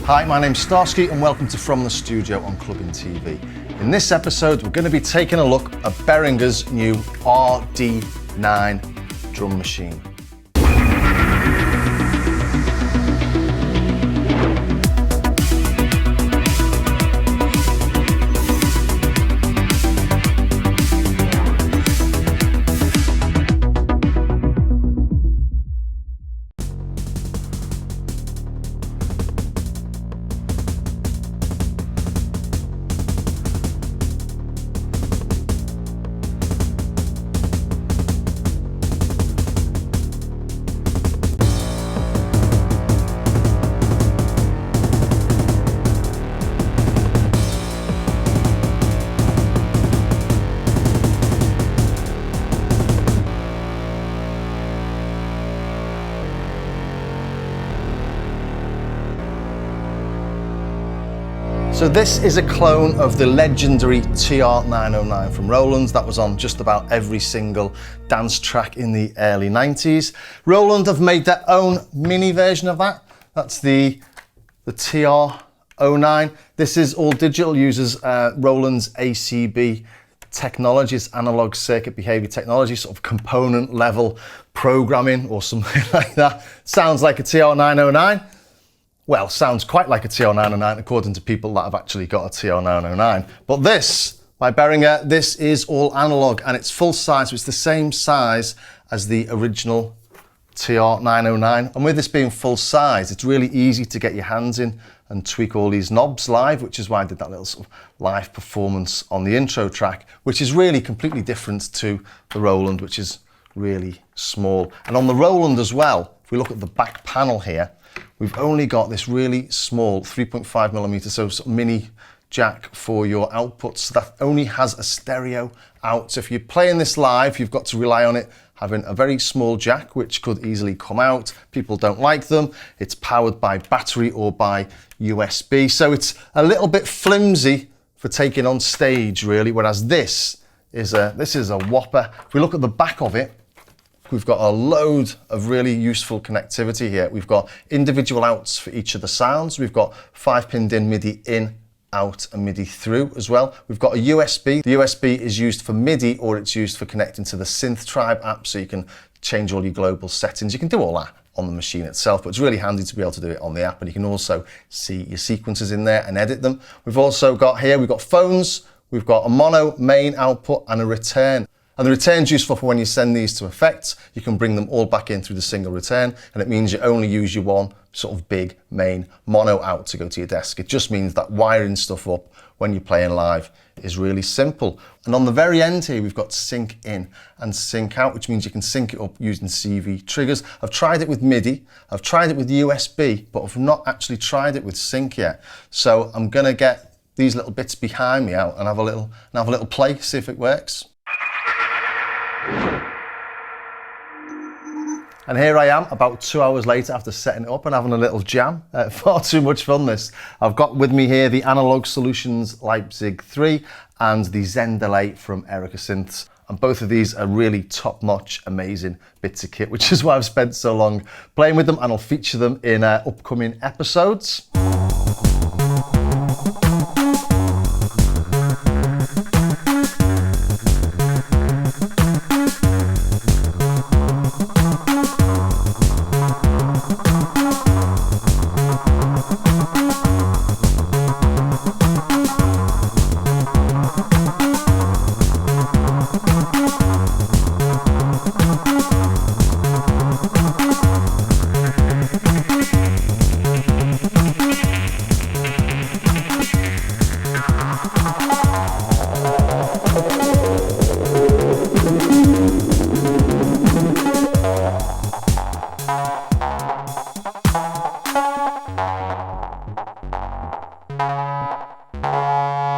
Hi, my name's Starsky and welcome to From the Studio on Clubbing TV. In this episode, we're going to be taking a look at Behringer's new RD-9 drum machine. So this is a clone of the legendary TR909 from Roland that was on just about every single dance track in the early 90s. Roland have made their own mini version of that. That's the TR09. This is all digital, uses Roland's ACB technologies, analog circuit behavior technology, sort of component level programming or something like that. Sounds like a TR909. Well, sounds quite like a TR909 according to people that have actually got a TR909. But this, by Behringer, this is all analog and it's full size, so it's the same size as the original TR909. And with this being full size, it's really easy to get your hands in and tweak all these knobs live, which is why I did that little sort of live performance on the intro track, which is really completely different to the Roland, which is really small. And on the Roland as well, if we look at the back panel here, we've only got this really small 3.5mm, so sort of mini jack for your outputs. That only has a stereo out. So if you're playing this live, you've got to rely on it having a very small jack, which could easily come out. People don't like them. It's powered by battery or by USB. So it's a little bit flimsy for taking on stage, really, whereas this is a whopper. If we look at the back of it, we've got a load of really useful connectivity here. We've got individual outs for each of the sounds. We've got 5-pin DIN MIDI in, out and MIDI through as well. We've got a USB. The USB is used for MIDI or it's used for connecting to the Synth Tribe app, so you can change all your global settings. You can do all that on the machine itself, but it's really handy to be able to do it on the app, and you can also see your sequences in there and edit them. We've also got here, we've got phones, we've got a mono main output and a return. And the return's useful for when you send these to effects. You can bring them all back in through the single return, and it means you only use your one sort of big main mono out to go to your desk. It just means that wiring stuff up when you're playing live is really simple. And on the very end here, we've got sync in and sync out, which means you can sync it up using CV triggers. I've tried it with MIDI, I've tried it with USB, but I've not actually tried it with sync yet. So I'm gonna get these little bits behind me out and have a little play, see if it works. And here I am about 2 hours later after setting it up and having a little jam. Far too much fun this. I've got with me here the Analog Solutions Leipzig 3 and the Zen Delay from Erica Synths. And both of these are really top-notch, amazing bits of kit, which is why I've spent so long playing with them, and I'll feature them in upcoming episodes.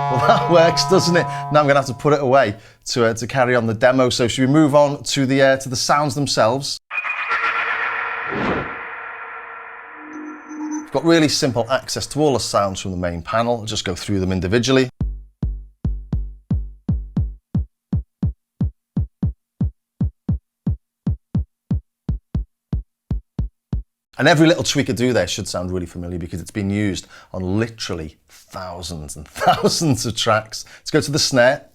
Well, that works, doesn't it? Now I'm going to have to put it away to carry on the demo. So should we move on to the sounds themselves? We've got really simple access to all the sounds from the main panel. I'll just go through them individually. And every little tweak I do there should sound really familiar because it's been used on literally thousands and thousands of tracks. Let's go to the snare.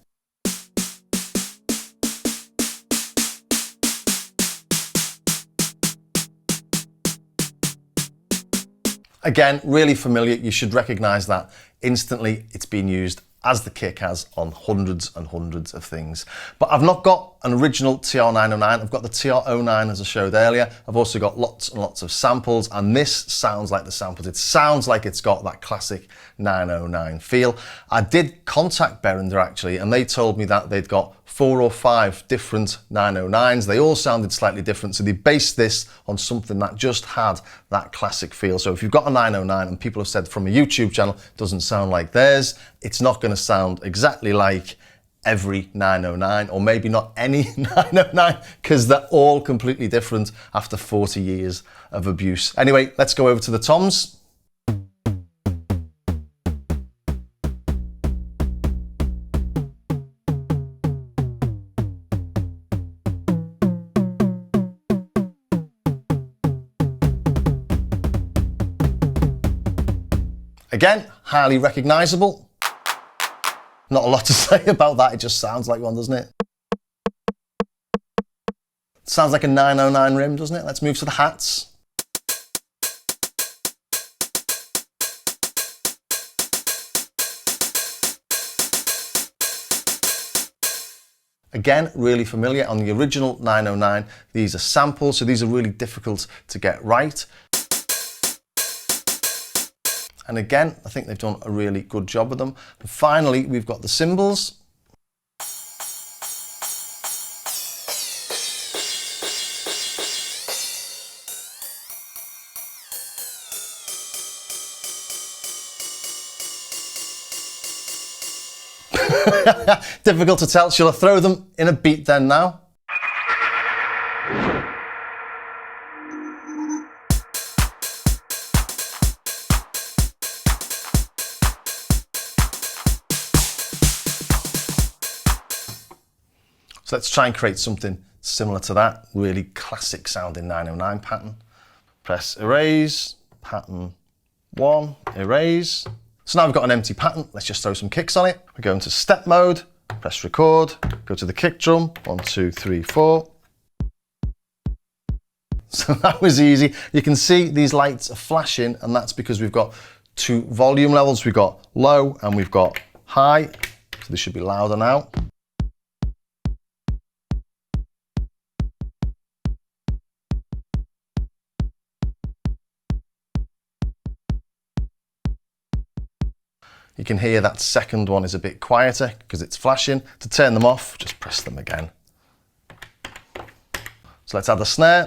Again, really familiar. You should recognize that instantly. It's been used as the kick has on hundreds and hundreds of things. But I've not got an original TR909. I've got the TR09 as I showed earlier. I've also got lots and lots of samples, and this sounds like the samples. It sounds like it's got that classic 909 feel. I did contact Behringer actually, and they told me that they'd got 4 or 5 different 909s. They all sounded slightly different, so they based this on something that just had that classic feel. So if you've got a 909 and people have said from a YouTube channel it doesn't sound like theirs, it's not going to sound exactly like every 909, or maybe not any 909, because they're all completely different after 40 years of abuse. Anyway, let's go over to the toms. Again, highly recognizable. Not a lot to say about that, it just sounds like one, doesn't it? Sounds like a 909 rim, doesn't it? Let's move to the hats. Again, really familiar. On the original 909, these are samples, so these are really difficult to get right. And again, I think they've done a really good job with them. And finally, we've got the cymbals. Difficult to tell. Shall I throw them in a beat then now? So let's try and create something similar to that, really classic sounding 909 pattern. Press erase, pattern 1, erase. So now we've got an empty pattern, let's just throw some kicks on it. We go into step mode, press record, go to the kick drum, 1, 2, 3, 4. So that was easy. You can see these lights are flashing, and that's because we've got 2 volume levels. We've got low and we've got high, so this should be louder now. You can hear that second one is a bit quieter because it's flashing. To turn them off, just press them again. So let's add a snare.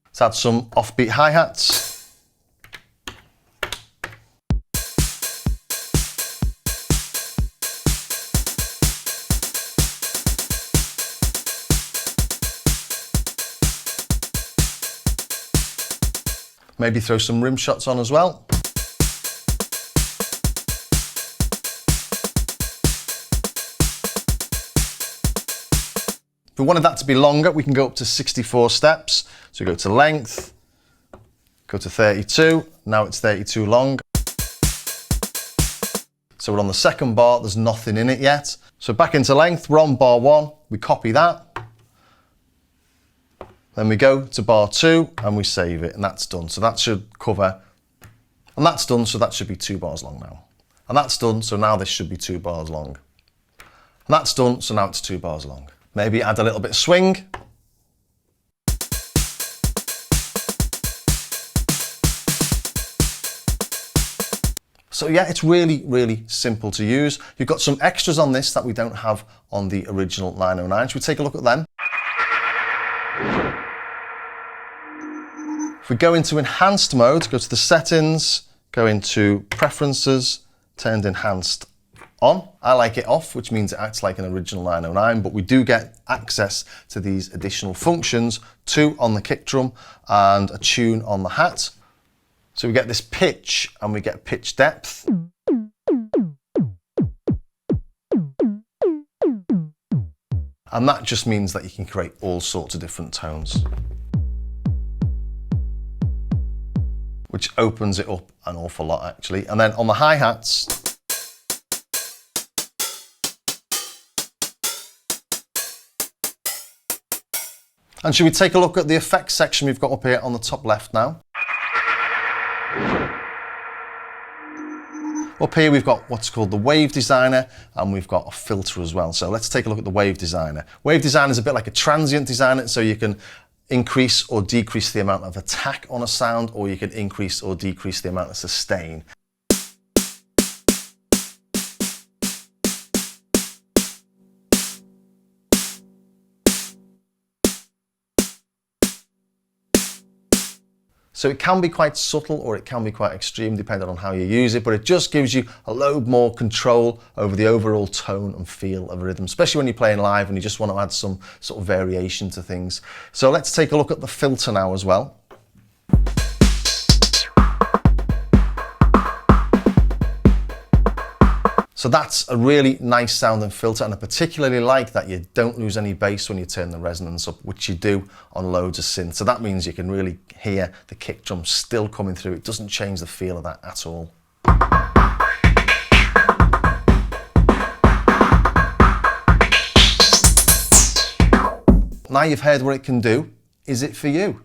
Let's add some offbeat hi-hats. Maybe throw some rim shots on as well. If we wanted that to be longer, we can go up to 64 steps. So we go to length, go to 32, now it's 32 long. So we're on the second bar, there's nothing in it yet. So back into length, we're on bar 1, we copy that. Then we go to bar 2 and we save it, and that's done. So that should cover, and that's done, so that should be 2 bars long now. And that's done, so now this should be 2 bars long. And that's done, so now it's 2 bars long. Maybe add a little bit of swing. So yeah, it's really, really simple to use. You've got some extras on this that we don't have on the original 909. Should we take a look at them? If we go into enhanced mode, go to the settings, go into preferences, turned enhanced on. I like it off, which means it acts like an original 909, but we do get access to these additional functions, 2 on the kick drum and a tune on the hat. So we get this pitch and we get pitch depth. And that just means that you can create all sorts of different tones, which opens it up an awful lot actually. And then on the hi-hats, and should we take a look at the effects section we've got up here on the top left now? Up here we've got what's called the Wave Designer, and we've got a filter as well. So let's take a look at the Wave Designer. Wave Designer is a bit like a transient designer, so you can increase or decrease the amount of attack on a sound, or you can increase or decrease the amount of sustain. So it can be quite subtle or it can be quite extreme depending on how you use it, but it just gives you a load more control over the overall tone and feel of a rhythm, especially when you're playing live and you just want to add some sort of variation to things. So let's take a look at the filter now as well. So that's a really nice sounding filter, and I particularly like that you don't lose any bass when you turn the resonance up, which you do on loads of synth. So that means you can really hear the kick drum still coming through. It doesn't change the feel of that at all. Now you've heard what it can do, is it for you?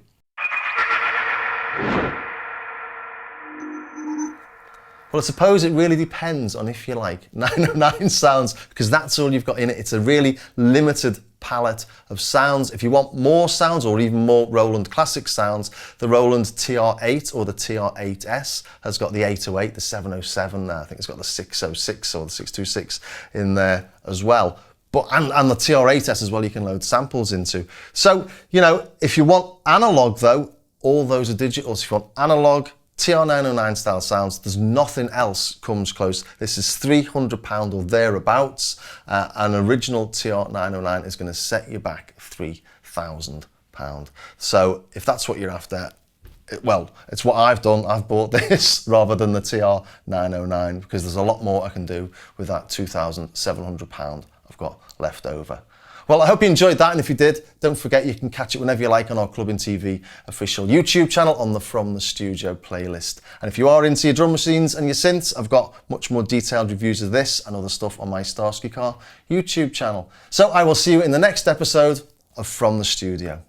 Well, I suppose it really depends on if you like 909 sounds, because that's all you've got in it. It's a really limited palette of sounds. If you want more sounds or even more Roland classic sounds, the Roland TR8 or the TR8S has got the 808, the 707, I think it's got the 606 or the 626 in there as well. But, and the TR8S as well, you can load samples into. So, you know, if you want analog though, all those are digitals. If you want analog, TR909 style sounds, there's nothing else comes close. This is £300 or thereabouts. An original TR909 is going to set you back £3,000. So if that's what you're after, well, it's what I've done. I've bought this rather than the TR909 because there's a lot more I can do with that £2,700 I've got left over. Well, I hope you enjoyed that, and if you did, don't forget you can catch it whenever you like on our Clubbing TV official YouTube channel on the From the Studio playlist. And if you are into your drum machines and your synths, I've got much more detailed reviews of this and other stuff on my Starsky Carr YouTube channel. So I will see you in the next episode of From the Studio.